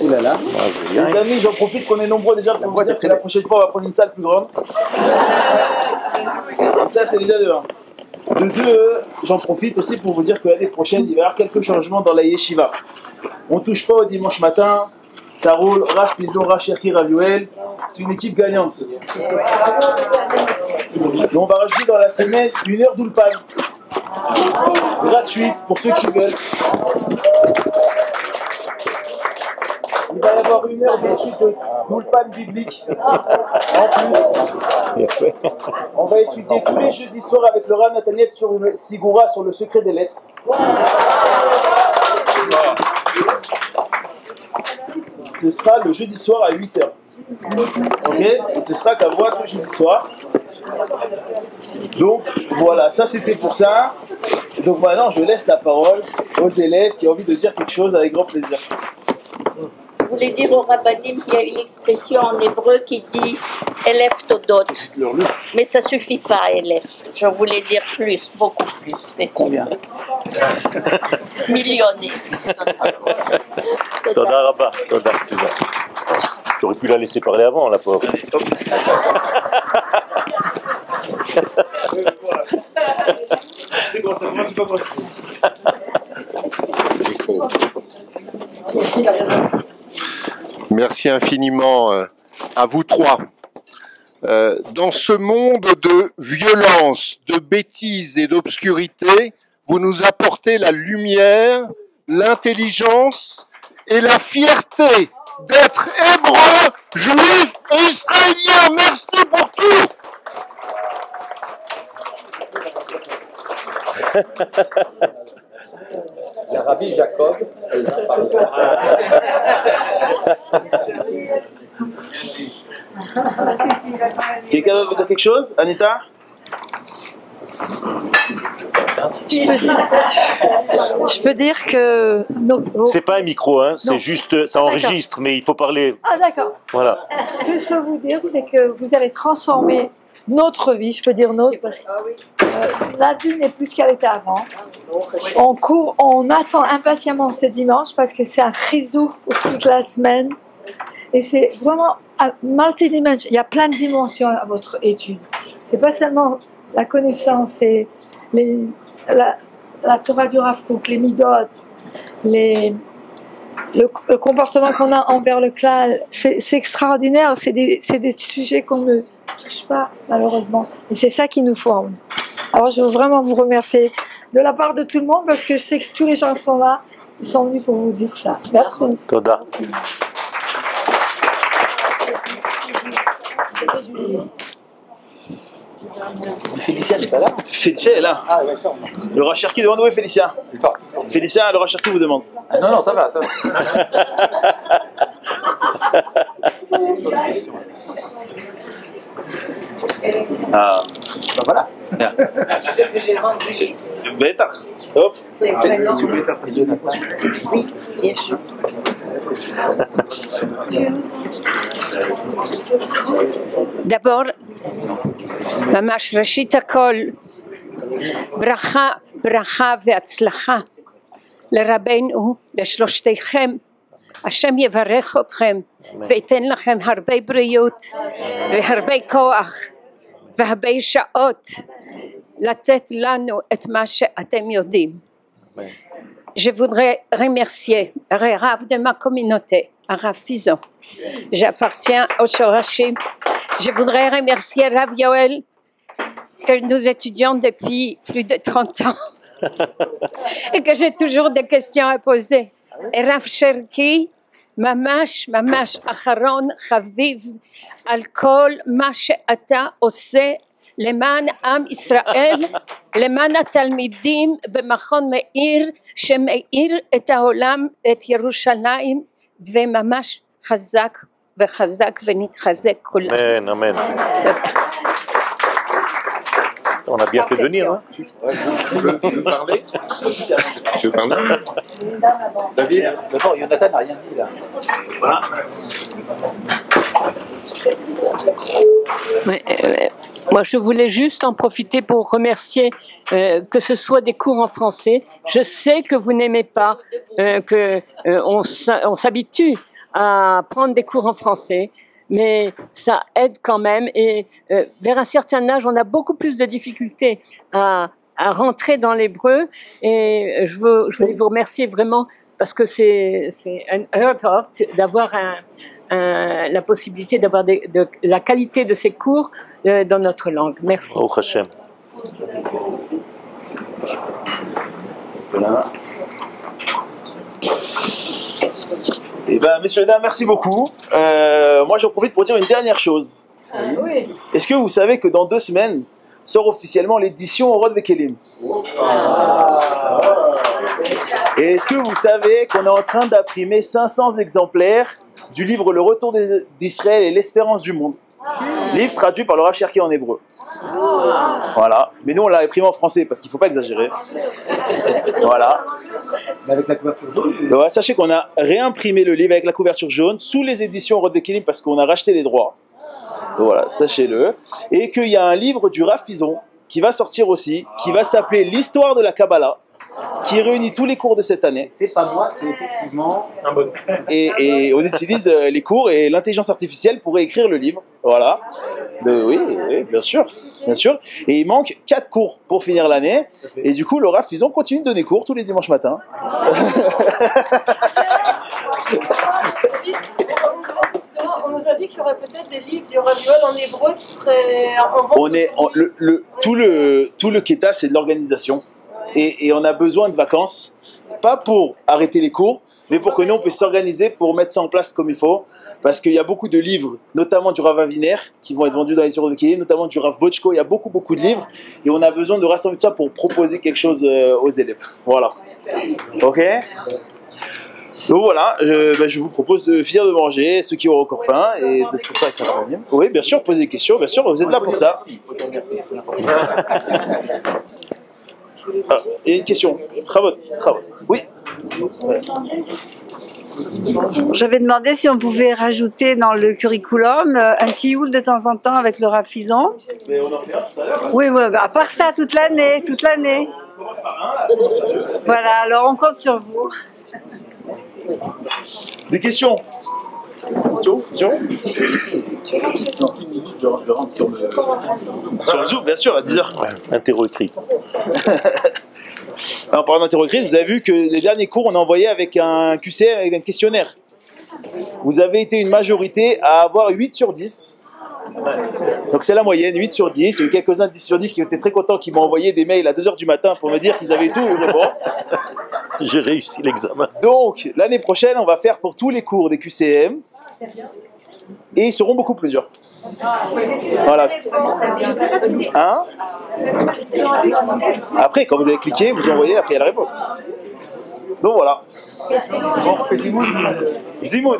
Ouh là là. Les amis, j'en profite qu'on est nombreux déjà pour vous dire que la prochaine fois, on va prendre une salle plus grande. Comme ça, c'est déjà de 1. De 2, j'en profite aussi pour vous dire que l'année prochaine, il va y avoir quelques changements dans la yeshiva. On ne touche pas au dimanche matin. Ça roule, Rav Pizon, Rav Cherki, Rav Yoel. C'est une équipe gagnante. Donc on va rajouter dans la semaine 1 heure d'Ulpan. Gratuite pour ceux qui veulent. Il va y avoir 1 heure d'étude d'Ulpan biblique. En plus, on va étudier tous les jeudis soirs avec le Rav Nathaniel sur le Sigura, sur le secret des lettres. Ce sera le jeudi soir à 8h. Ok? Et ce sera qu'à voir le jeudi soir. Donc voilà, ça c'était pour ça. Donc maintenant je laisse la parole aux élèves qui ont envie de dire quelque chose avec grand plaisir. Je voulais dire au Rabbanim qu'il y a une expression en hébreu qui dit élève todot. Mais ça suffit pas, élève. Je voulais dire plus, beaucoup plus. C'est combien? Millionnaire. Toda Rabba, Toda Suza. J'aurais pu la laisser parler avant, la pauvre. C'est quoi ça? Moi, c'est pas moi. Merci infiniment à vous trois. Dans ce monde de violence, de bêtises et d'obscurité, vous nous apportez la lumière, l'intelligence et la fierté d'être hébreux, juifs et israéliens. Merci pour tout. Le Rabbi Jacob, elle va parler. Quelqu'un d'autre veut dire quelque chose? Anita? Je peux dire que... C'est pas un micro, hein, c'est juste, ça enregistre, mais il faut parler. Ah d'accord. Voilà. Ce que je peux vous dire, c'est que vous avez transformé notre vie, je peux dire notre, parce que la vie n'est plus ce qu'elle était avant. On court, on attend impatiemment ce dimanche parce que c'est un risou pour toute la semaine. Et c'est vraiment multidimensionnel. Il y a plein de dimensions à votre étude. C'est pas seulement la connaissance, c'est la Torah du Rav Kook, les midot, le comportement qu'on a envers le klal. C'est extraordinaire. C'est des sujets qu'on ne touche pas, malheureusement. Et c'est ça qui nous forme. Alors, je veux vraiment vous remercier de la part de tout le monde parce que je sais que tous les gens qui sont là, ils sont venus pour vous dire ça. Merci. Toda. Félicia n'est pas là. Félicia est là. Ah, d'accord. Le Rav Cherki demande où est Félicia? Félicia, le Rav Cherki vous demande. Ah, non, non, ça va, ça va. Ah, Ben voilà. Bêtard. Hop. C'est vraiment... Oui, bien sûr. d'abord, ממש ראשית הכל, ברכה והצלחה לרבנו, לשלושתכם. השם יברך אתכם וייתן לכם הרבה בריאות והרבה כוח והרבה שעות לתת לנו את מה שאתם יודעים. Je voudrais remercier le Rav de ma communauté, Rav Pizon. J'appartiens au Shorashim. Je voudrais remercier Rav Yoel, que nous étudions depuis plus de 30 ans et que j'ai toujours des questions à poser. Et Rav Cherki, ממש אחרון חביב על כל מה שאתה עושה למען עם ישראל, למען התלמידים במכון מאיר, שמאיר את העולם, את ירושלים, וממש חזק וחזק ונתחזק כולם. Amen, amen. On a bien fait de venir, hein? Tu veux parler? Tu veux parler? David? D'abord, Jonathan n'a rien dit là. Voilà. Ouais, moi, je voulais juste en profiter pour remercier que ce soit des cours en français. Je sais que vous n'aimez pas qu'on s'habitue à prendre des cours en français, mais ça aide quand même. Et vers un certain âge, on a beaucoup plus de difficultés à rentrer dans l'hébreu. Et je voulais vous remercier vraiment parce que c'est un heart of d'avoir la possibilité d'avoir de la qualité de ces cours dans notre langue. Merci. Au Hachem. Voilà. Eh bien, messieurs et dames, merci beaucoup. Moi, j'en profite pour dire une dernière chose. Oui. Est-ce que vous savez que dans 2 semaines sort officiellement l'édition Orod Vekelim? Et est-ce que vous savez qu'on est en train d'imprimer 500 exemplaires du livre Le Retour d'Israël et l'Espérance du Monde? Livre traduit par le Rav Cherki en hébreu. Voilà. Mais nous, on l'a imprimé en français parce qu'il ne faut pas exagérer. Voilà. Avec la couverture jaune. Ouais, sachez qu'on a réimprimé le livre avec la couverture jaune sous les éditions Orod Vekelim parce qu'on a racheté les droits. Donc voilà, sachez-le. Et qu'il y a un livre du Rav Fison qui va sortir aussi, qui va s'appeler L'Histoire de la Kabbalah, qui réunit tous les cours de cette année. C'est pas moi, c'est effectivement un bon. Et on utilise les cours et l'intelligence artificielle pour écrire le livre. Voilà. Oui, bien sûr. Bien sûr. Et il manque 4 cours pour finir l'année. Et du coup, le Rav Fison continue de donner cours tous les dimanches matins. On nous a dit qu'il y aurait peut-être des livres du Rav Yoel en hébreu qui seraient en vente. Tout le Keta, c'est de l'organisation. Et on a besoin de vacances, pas pour arrêter les cours, mais pour que nous, on puisse s'organiser pour mettre ça en place comme il faut. Parce qu'il y a beaucoup de livres, notamment du Rav Aviner, qui vont être vendus dans les sur de notamment du Rav Bochko. Il y a beaucoup de livres. Et on a besoin de rassembler tout ça pour proposer quelque chose aux élèves. Voilà. Ok? Donc voilà, je vous propose de finir de manger, ceux qui ont encore faim, et de se ça avec la Ravadim. Oui, bien sûr, posez des questions, bien sûr, vous êtes là pour ça. Ah, et une question. Travaux. Oui. J'avais demandé si on pouvait rajouter dans le curriculum un tioul de temps en temps avec le Rav Fison. Mais on en fait un tout à l'heure. Oui, à part ça, toute l'année. On commence par un, là. Voilà, alors on compte sur vous. Des questions? Questions? Je rentre sur Sur le Zoom, bien sûr, à 10h. Interro écrit. En parlant d'interro écrit, vous avez vu que les derniers cours, on a envoyé avec un QCM, avec un questionnaire. Vous avez été une majorité à avoir 8 sur 10. Donc c'est la moyenne, 8 sur 10. Il y a eu quelques-uns 10 sur 10 qui étaient très contents, qui m'ont envoyé des mails à 2h du matin pour me dire qu'ils avaient tout bon. J'ai réussi l'examen. Donc l'année prochaine, on va faire pour tous les cours des QCM. Et ils seront beaucoup plus durs. Voilà. Hein? Après, quand vous avez cliqué, vous envoyez, après il y a la réponse. Donc voilà. Zimoun.